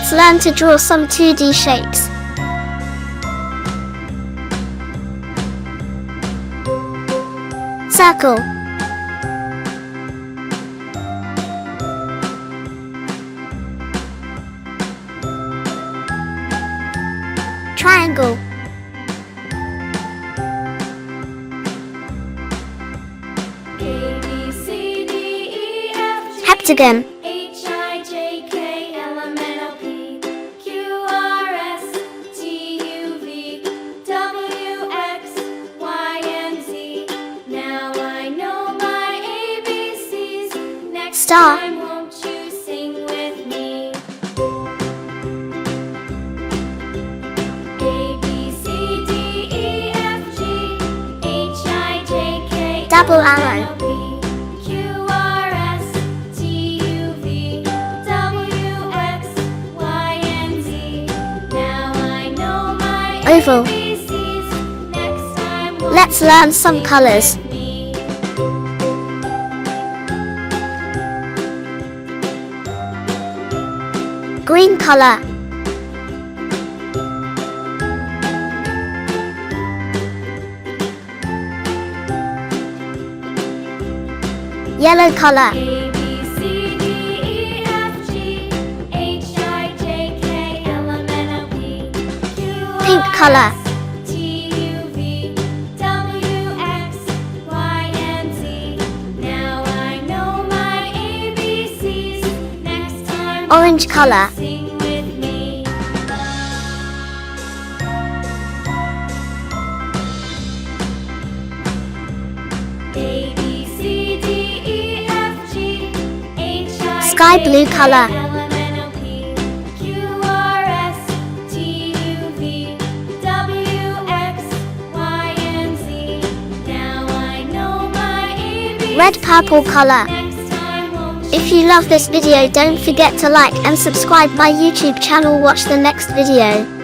Let's learn to draw some 2D shapes. Circle. Triangle. Hexagon. Star. Won't you sing with me? A, B, C, D, E, F, G, H, I, J, K, Double L, arrow. M, N, O, P, Q, R, S, T, U, V, W, X, Y, and Z. Now I know my Oval. ABCs. Next time Let's learn some colors. with me. Green color. Yellow color. A, B, C, D, E, F, G, H, I, J, K, L, M, N, O, P, Q, R, Pink color. S, T, U, V, W, X, Y, and Z. Now I know my ABCs. Next time Orange color. sing with me. A, B, C, D, E, F, G, H, I, Sky blue J, K, color. L, M, N, O, P, Q, R, S, T, U, V, W, X, Y, and Z. Now I know my ABCs. Red purple color. Next time won't If you love this video, don't forget to like and subscribe my YouTube channel. Watch the next video.